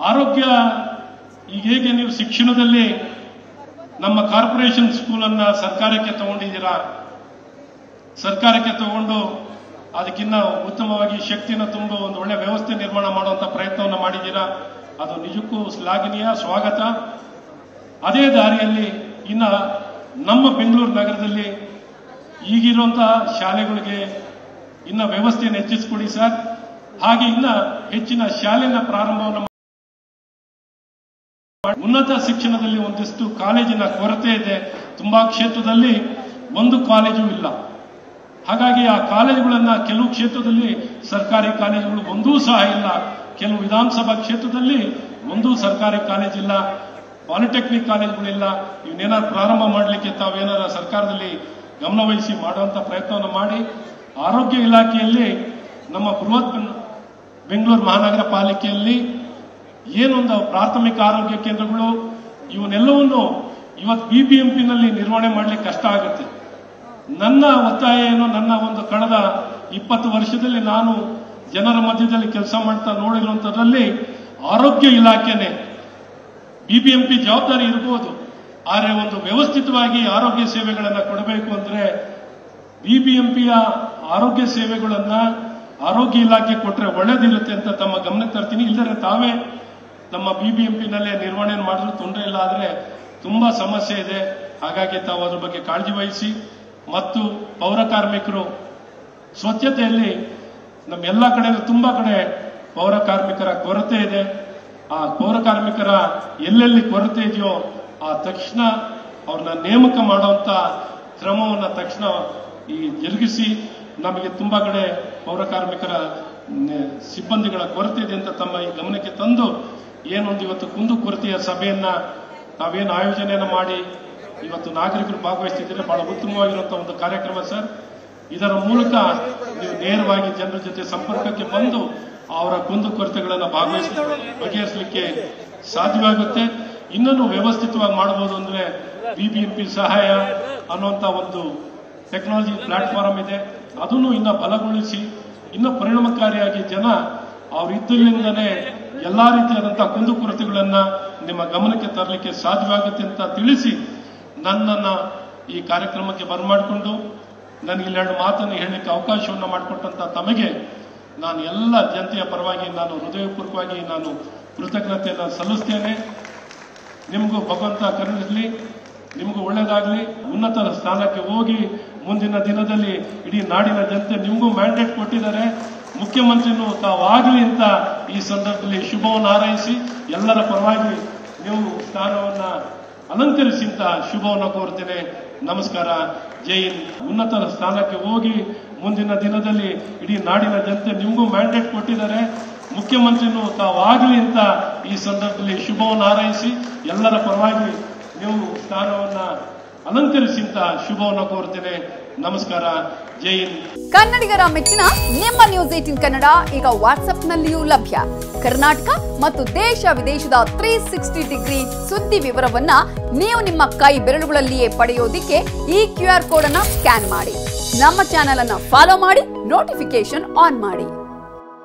ಆರೋಗ್ಯ ಈಗ ಹೇಗೆ ನೀವು ಶಿಕ್ಷಣದಲ್ಲಿ ನಮ್ಮ ಕಾರ್ಪೊರೇಷನ್ ಸ್ಕೂಲನ್ನ ಸರ್ಕಾರಕ್ಕೆ ತಗೊಂಡಿದ್ದೀರಾ, ಸರ್ಕಾರಕ್ಕೆ ತಗೊಂಡು ಅದಕ್ಕಿಂತ ಉತ್ತಮವಾಗಿ ಶಕ್ತಿನ ತುಂಬುವ ಒಂದು ಒಳ್ಳೆ ವ್ಯವಸ್ಥೆ ನಿರ್ಮಾಣ ಮಾಡುವಂತ ಪ್ರಯತ್ನವನ್ನು ಮಾಡಿದ್ದೀರಾ. ಅದು ನಿಜಕ್ಕೂ ಶ್ಲಾಘನೀಯ, ಸ್ವಾಗತ. ಅದೇ ದಾರಿಯಲ್ಲಿ ಇನ್ನ ನಮ್ಮ ಬೆಂಗಳೂರು ನಗರದಲ್ಲಿ ಈಗಿರುವಂತಹ ಶಾಲೆಗಳಿಗೆ ಇನ್ನ ವ್ಯವಸ್ಥೆಯನ್ನು ಹೆಚ್ಚಿಸಿಕೊಡಿ ಸರ್. ಹಾಗೆ ಇನ್ನ ಹೆಚ್ಚಿನ ಶಾಲೆನ ಪ್ರಾರಂಭವನ್ನು ಉನ್ನತ ಶಿಕ್ಷಣದಲ್ಲಿ ಒಂದಿಷ್ಟು ಕಾಲೇಜಿನ ಕೊರತೆ ಇದೆ. ತುಂಬಾ ಕ್ಷೇತ್ರದಲ್ಲಿ ಒಂದು ಕಾಲೇಜು ಇಲ್ಲ. ಹಾಗಾಗಿ ಆ ಕಾಲೇಜುಗಳನ್ನ ಕೆಲವು ಕ್ಷೇತ್ರದಲ್ಲಿ ಸರ್ಕಾರಿ ಕಾಲೇಜುಗಳು ಒಂದೂ ಸಹ ಇಲ್ಲ, ಕೆಲವು ವಿಧಾನಸಭಾ ಕ್ಷೇತ್ರದಲ್ಲಿ ಒಂದೂ ಸರ್ಕಾರಿ ಕಾಲೇಜ್ ಇಲ್ಲ, ಪಾಲಿಟೆಕ್ನಿಕ್ ಕಾಲೇಜುಗಳಿಲ್ಲ. ಇವನ್ನೇನಾದ್ರು ಪ್ರಾರಂಭ ಮಾಡಲಿಕ್ಕೆ ತಾವೇನಾರ ಸರ್ಕಾರದಲ್ಲಿ ಗಮನವಹಿಸಿ ಮಾಡುವಂತ ಪ್ರಯತ್ನವನ್ನು ಮಾಡಿ. ಆರೋಗ್ಯ ಇಲಾಖೆಯಲ್ಲಿ ನಮ್ಮ ಬೃಹತ್ ಬೆಂಗಳೂರು ಮಹಾನಗರ ಪಾಲಿಕೆಯಲ್ಲಿ ಏನೊಂದು ಪ್ರಾಥಮಿಕ ಆರೋಗ್ಯ ಕೇಂದ್ರಗಳು ಇವನ್ನೆಲ್ಲವನ್ನು ಇವತ್ತು ಬಿಬಿಎಂಪಿನಲ್ಲಿ ನಿರ್ವಹಣೆ ಮಾಡಲಿಕ್ಕೆ ಕಷ್ಟ ಆಗುತ್ತೆ. ನನ್ನ ಒತ್ತಾಯ ಏನು, ನನ್ನ ಒಂದು ಕಳೆದ 20 ವರ್ಷದಲ್ಲಿ ನಾನು ಜನರ ಮಧ್ಯದಲ್ಲಿ ಕೆಲಸ ಮಾಡ್ತಾ ನೋಡಿರುವಂತದ್ರಲ್ಲಿ ಆರೋಗ್ಯ ಇಲಾಖೆನೆ ಬಿಬಿಎಂಪಿ ಜವಾಬ್ದಾರಿ ಇರಬಹುದು, ಆದರೆ ಒಂದು ವ್ಯವಸ್ಥಿತವಾಗಿ ಆರೋಗ್ಯ ಸೇವೆಗಳನ್ನು ಕೊಡಬೇಕು ಅಂದ್ರೆ ಬಿಬಿಎಂಪಿಯ ಆರೋಗ್ಯ ಸೇವೆಗಳನ್ನ ಆರೋಗ್ಯ ಇಲಾಖೆ ಕೊಟ್ಟರೆ ಒಳ್ಳೇದಿರುತ್ತೆ ಅಂತ ತಮ್ಮ ಗಮನಕ್ಕೆ ತರ್ತೀನಿ. ಇಲ್ಲದ್ರೆ ತಾವೇ ನಮ್ಮ ಬಿಬಿಎಂಪಿನಲ್ಲೇ ನಿರ್ವಹಣೆ ಮಾಡಿದ್ರು ತೊಂದರೆ ಇಲ್ಲ, ಆದರೆ ತುಂಬಾ ಸಮಸ್ಯೆ ಇದೆ. ಹಾಗಾಗಿ ತಾವು ಅದ್ರ ಬಗ್ಗೆ ಕಾಳಜಿ ವಹಿಸಿ. ಮತ್ತು ಪೌರ ಕಾರ್ಮಿಕರು ಸ್ವಚ್ಛತೆಯಲ್ಲಿ ನಮ್ಮೆಲ್ಲ ಕಡೆ ತುಂಬಾ ಕಡೆ ಪೌರ ಕಾರ್ಮಿಕರ ಕೊರತೆ ಇದೆ. ಆ ಪೌರ ಕಾರ್ಮಿಕರ ಎಲ್ಲೆಲ್ಲಿ ಕೊರತೆ ಇದೆಯೋ ಆ ತಕ್ಷಣ ಅವ್ರನ್ನ ನೇಮಕ ಮಾಡುವಂತ ಕ್ರಮವನ್ನ ತಕ್ಷಣ ಜರುಗಿಸಿ. ನಮಗೆ ತುಂಬಾ ಕಡೆ ಪೌರ ಕಾರ್ಮಿಕರ ಸಿಬ್ಬಂದಿಗಳ ಕೊರತೆ ಇದೆ ಅಂತ ತಮ್ಮ ಈ ಗಮನಕ್ಕೆ ತಂದು ಏನೊಂದು ಇವತ್ತು ಕುಂದು ಕೊರತೆಯ ಸಭೆಯನ್ನ ನಾವೇನು ಆಯೋಜನೆಯನ್ನ ಮಾಡಿ ಇವತ್ತು ನಾಗರಿಕರು ಭಾಗವಹಿಸ್ತಿದ್ರೆ ಬಹಳ ಉತ್ತಮವಾಗಿರುವಂತಹ ಒಂದು ಕಾರ್ಯಕ್ರಮ ಸರ್. ಇದರ ಮೂಲಕ ನೀವು ನೇರವಾಗಿ ಜನರ ಜೊತೆ ಸಂಪರ್ಕಕ್ಕೆ ಬಂದು ಅವರ ಕುಂದು ಕೊರತೆಗಳನ್ನು ಬಗೆಹರಿಸಲಿಕ್ಕೆ ಸಾಧ್ಯವಾಗುತ್ತೆ. ಇನ್ನೂ ವ್ಯವಸ್ಥಿತವಾಗಿ ಮಾಡಬಹುದು ಅಂದ್ರೆ ಬಿಬಿಎಂಪಿ ಸಹಾಯ ಅನ್ನುವಂತ ಒಂದು ಟೆಕ್ನಾಲಜಿ ಪ್ಲಾಟ್ಫಾರ್ಮ್ ಇದೆ, ಅದನ್ನು ಇನ್ನ ಬಲಗೊಳಿಸಿ ಇನ್ನೂ ಪರಿಣಾಮಕಾರಿಯಾಗಿ ಜನ ಅವರಿದ್ದರಿಂದನೇ ಎಲ್ಲಾ ರೀತಿಯಾದಂತಹ ಕುಂದುಕೊರತೆಗಳನ್ನ ನಿಮ್ಮ ಗಮನಕ್ಕೆ ತರಲಿಕ್ಕೆ ಸಾಧ್ಯವಾಗುತ್ತೆ ಅಂತ ತಿಳಿಸಿ ನನ್ನನ್ನ ಈ ಕಾರ್ಯಕ್ರಮಕ್ಕೆ ಬರಮಾಡಿಕೊಂಡು ನನಗೆ 2 ಮಾತನ್ನು ಹೇಳಲಿಕ್ಕೆ ಅವಕಾಶವನ್ನು ಮಾಡಿಕೊಟ್ಟಂತ ತಮಗೆ ನಾನು ಎಲ್ಲ ಜನತೆಯ ಪರವಾಗಿ ನಾನು ಹೃದಯಪೂರ್ವಕವಾಗಿ ನಾನು ಕೃತಜ್ಞತೆಯನ್ನು ಸಲ್ಲಿಸ್ತೇನೆ. ನಿಮಗೂ ಭಗವಂತ ಕರುಣಿಸಲಿ, ನಿಮಗೂ ಒಳ್ಳೇದಾಗಲಿ, ಉನ್ನತ ಸ್ಥಾನಕ್ಕೆ ಹೋಗಿ ಮುಂದಿನ ದಿನದಲ್ಲಿ ಇಡೀ ನಾಡಿನ ಜನತೆ ನಿಮಗೂ ಮ್ಯಾಂಡೇಟ್ ಕೊಟ್ಟಿದ್ದಾರೆ, ಮುಖ್ಯಮಂತ್ರಿನೂ ತಾವಾಗಲಿ ಅಂತ ಈ ಸಂದರ್ಭದಲ್ಲಿ ಶುಭವನ್ನು ಹಾರೈಸಿ ಎಲ್ಲರ ಪರವಾಗಿ ನೀವು ಸ್ಥಾನವನ್ನ ಅಲಂಕರಿಸಿ ಅಂತ ಶುಭವನ್ನು ಕೋರ್ತೇನೆ. ನಮಸ್ಕಾರ, ಜೈ ಹಿಂದ್. ಉನ್ನತ ಸ್ಥಾನಕ್ಕೆ ಹೋಗಿ ಮುಂದಿನ ದಿನದಲ್ಲಿ ಇಡೀ ನಾಡಿನ ಜನತೆ ನಿಮಗೂ ಮ್ಯಾಂಡೇಟ್ ಕೊಟ್ಟಿದ್ದಾರೆ, ಮುಖ್ಯಮಂತ್ರಿನೂ ತಾವಾಗಲಿ ಅಂತ ಈ ಸಂದರ್ಭದಲ್ಲಿ ಶುಭವನ್ನು ಹಾರೈಸಿ ಎಲ್ಲರ ಪರವಾಗಿ ನೀವು ಸ್ಥಾನವನ್ನ ಅಲಂಕರಿಸಿ ಅಂತ ಶುಭವನ್ನು ಕೋರ್ತೇನೆ. ನಮಸ್ಕಾರ, ಜೈ ಹಿಂದ್. ಕನ್ನಡಿಗರ ಮೆಚ್ಚಿನ ನಿಮ್ಮ ನ್ಯೂಸ್ 18 ಕನ್ನಡ ಈಗ ವಾಟ್ಸ್ಆಪ್ನಲ್ಲಿಯೂ ಲಭ್ಯ. ಕರ್ನಾಟಕ ಮತ್ತು ದೇಶ ವಿದೇಶದ 360 ಡಿಗ್ರಿ ಸುದ್ದಿ ವಿವರವನ್ನ ನೀವು ನಿಮ್ಮ ಕೈ ಬೆರಳುಗಳಲ್ಲಿಯೇ ಪಡೆಯೋದಿಕ್ಕೆ ಈ QR ಕೋಡ್ ಅನ್ನ ಸ್ಕ್ಯಾನ್ ಮಾಡಿ. ನಮ್ಮ ಚಾನೆಲ್ ಅನ್ನ ಫಾಲೋ ಮಾಡಿ, ನೋಟಿಫಿಕೇಶನ್ ಆನ್ ಮಾಡಿ.